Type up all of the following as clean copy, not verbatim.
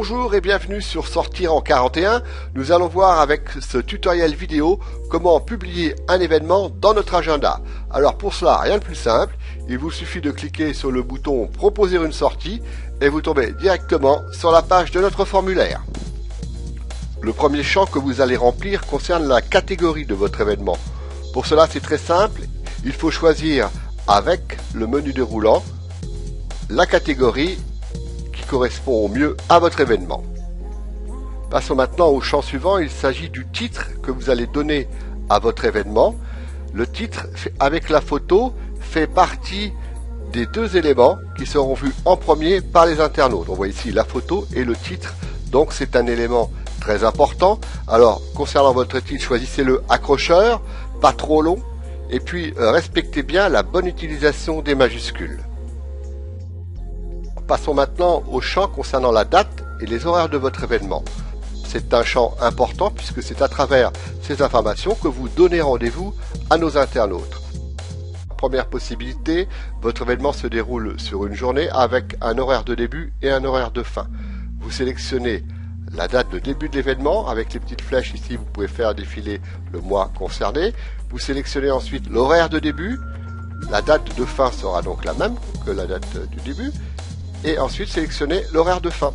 Bonjour et bienvenue sur Sortir en 41. Nous allons voir avec ce tutoriel vidéo comment publier un événement dans notre agenda. Alors pour cela, rien de plus simple, il vous suffit de cliquer sur le bouton Proposer une sortie et vous tombez directement sur la page de notre formulaire. Le premier champ que vous allez remplir concerne la catégorie de votre événement. Pour cela, c'est très simple, il faut choisir avec le menu déroulant la catégorie qui correspond au mieux à votre événement. Passons maintenant au champ suivant, il s'agit du titre que vous allez donner à votre événement. Le titre avec la photo fait partie des deux éléments qui seront vus en premier par les internautes. On voit ici la photo et le titre, donc c'est un élément très important. Alors concernant votre titre, choisissez-le accrocheur, pas trop long, et puis respectez bien la bonne utilisation des majuscules. Passons maintenant au champ concernant la date et les horaires de votre événement. C'est un champ important puisque c'est à travers ces informations que vous donnez rendez-vous à nos internautes. Première possibilité, votre événement se déroule sur une journée avec un horaire de début et un horaire de fin. Vous sélectionnez la date de début de l'événement avec les petites flèches ici, vous pouvez faire défiler le mois concerné. Vous sélectionnez ensuite l'horaire de début, la date de fin sera donc la même que la date du début. Et ensuite sélectionnez l'horaire de fin.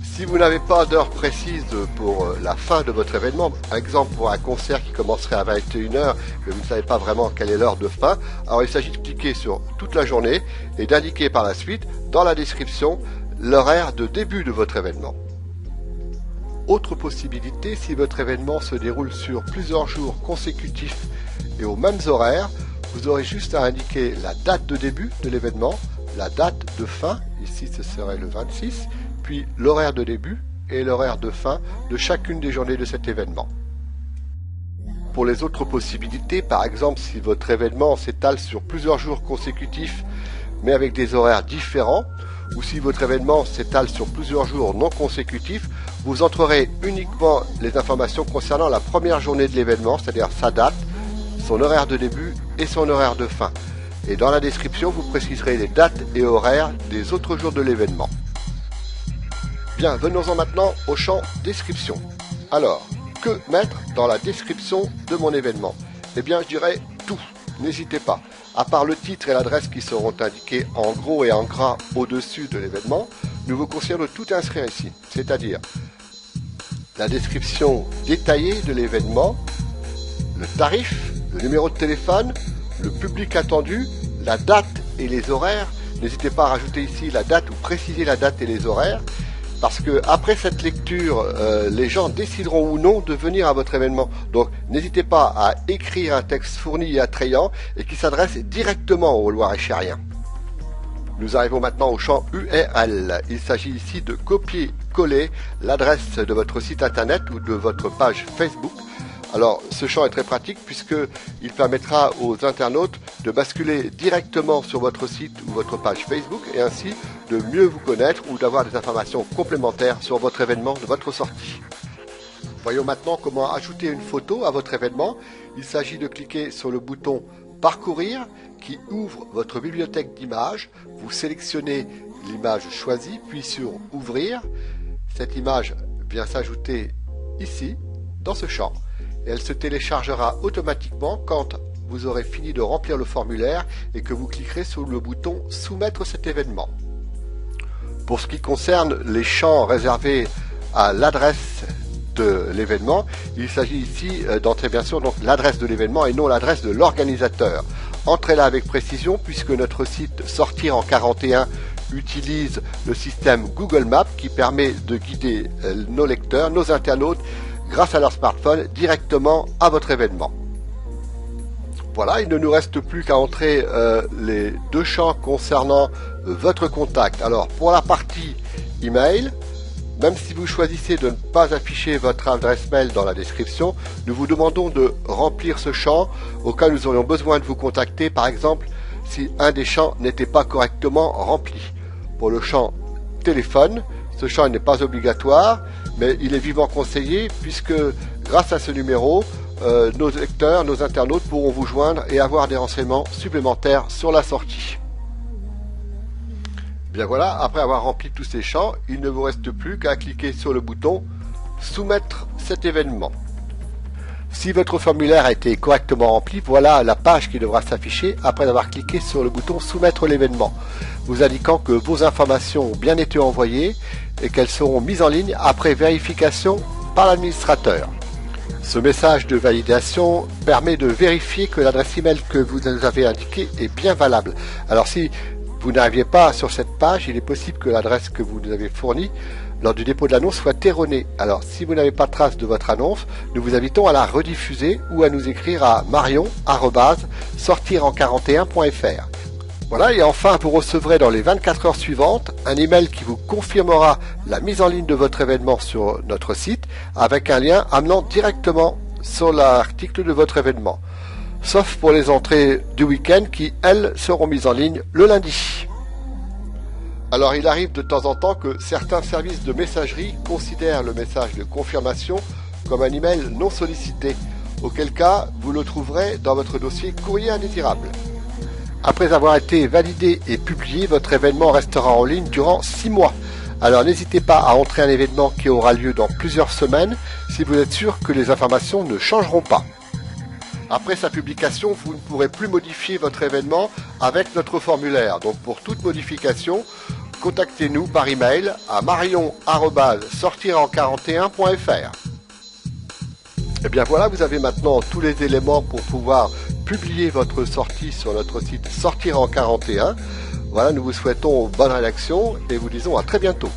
Si vous n'avez pas d'heure précise pour la fin de votre événement, par exemple pour un concert qui commencerait à 21 h, mais vous ne savez pas vraiment quelle est l'heure de fin, alors il s'agit de cliquer sur toute la journée et d'indiquer par la suite dans la description l'horaire de début de votre événement. Autre possibilité, si votre événement se déroule sur plusieurs jours consécutifs et aux mêmes horaires, vous aurez juste à indiquer la date de début de l'événement, la date de fin, ici ce serait le 26, puis l'horaire de début et l'horaire de fin de chacune des journées de cet événement. Pour les autres possibilités, par exemple si votre événement s'étale sur plusieurs jours consécutifs mais avec des horaires différents, ou si votre événement s'étale sur plusieurs jours non consécutifs, vous entrerez uniquement les informations concernant la première journée de l'événement, c'est-à-dire sa date, son horaire de début et son horaire de fin. Et dans la description, vous préciserez les dates et horaires des autres jours de l'événement. Bien, venons-en maintenant au champ description. Alors, que mettre dans la description de mon événement? Eh bien, je dirais tout. N'hésitez pas. À part le titre et l'adresse qui seront indiqués en gros et en gras au-dessus de l'événement, nous vous conseillons de tout inscrire ici. C'est-à-dire la description détaillée de l'événement, le tarif, le numéro de téléphone, le public attendu, la date et les horaires. N'hésitez pas à rajouter ici la date ou préciser la date et les horaires parce que après cette lecture, les gens décideront ou non de venir à votre événement. Donc n'hésitez pas à écrire un texte fourni et attrayant et qui s'adresse directement aux Loir-et-Chériens. Nous arrivons maintenant au champ URL. Il s'agit ici de copier-coller l'adresse de votre site internet ou de votre page Facebook. Alors ce champ est très pratique puisqu'il permettra aux internautes de basculer directement sur votre site ou votre page Facebook et ainsi de mieux vous connaître ou d'avoir des informations complémentaires sur votre événement de votre sortie. Voyons maintenant comment ajouter une photo à votre événement. Il s'agit de cliquer sur le bouton Parcourir qui ouvre votre bibliothèque d'images. Vous sélectionnez l'image choisie puis sur Ouvrir. Cette image vient s'ajouter ici dans ce champ. Et elle se téléchargera automatiquement quand vous aurez fini de remplir le formulaire et que vous cliquerez sur le bouton Soumettre cet événement. Pour ce qui concerne les champs réservés à l'adresse de l'événement, il s'agit ici d'entrer bien sûr l'adresse de l'événement et non l'adresse de l'organisateur. Entrez-la avec précision puisque notre site Sortir en 41 utilise le système Google Maps qui permet de guider nos lecteurs, nos internautes, grâce à leur smartphone directement à votre événement. Voilà, il ne nous reste plus qu'à entrer les deux champs concernant votre contact. Alors pour la partie email, même si vous choisissez de ne pas afficher votre adresse mail dans la description, nous vous demandons de remplir ce champ au cas où nous aurions besoin de vous contacter, par exemple si un des champs n'était pas correctement rempli. Pour le champ téléphone, ce champ n'est pas obligatoire, mais il est vivement conseillé puisque grâce à ce numéro, nos lecteurs, nos internautes pourront vous joindre et avoir des renseignements supplémentaires sur la sortie. Bien voilà, après avoir rempli tous ces champs, il ne vous reste plus qu'à cliquer sur le bouton Soumettre cet événement. Si votre formulaire a été correctement rempli, voilà la page qui devra s'afficher après avoir cliqué sur le bouton Soumettre l'événement, vous indiquant que vos informations ont bien été envoyées et qu'elles seront mises en ligne après vérification par l'administrateur. Ce message de validation permet de vérifier que l'adresse email que vous nous avez indiquée est bien valable. Alors si vous n'arriviez pas sur cette page, il est possible que l'adresse que vous nous avez fournie lors du dépôt de l'annonce soit erronée. Alors si vous n'avez pas trace de votre annonce, nous vous invitons à la rediffuser ou à nous écrire à marion@sortiren41.fr. Voilà, et enfin vous recevrez dans les 24 heures suivantes un email qui vous confirmera la mise en ligne de votre événement sur notre site avec un lien amenant directement sur l'article de votre événement. Sauf pour les entrées du week-end qui, elles, seront mises en ligne le lundi. Alors il arrive de temps en temps que certains services de messagerie considèrent le message de confirmation comme un email non sollicité, auquel cas vous le trouverez dans votre dossier courrier indésirable. Après avoir été validé et publié, votre événement restera en ligne durant 6 mois. Alors n'hésitez pas à entrer un événement qui aura lieu dans plusieurs semaines si vous êtes sûr que les informations ne changeront pas. Après sa publication, vous ne pourrez plus modifier votre événement avec notre formulaire. Donc pour toute modification, contactez-nous par email à marion@sortiren41.fr. Et bien voilà, vous avez maintenant tous les éléments pour pouvoir publier votre sortie sur notre site Sortiren41. Voilà, nous vous souhaitons bonne rédaction et vous disons à très bientôt.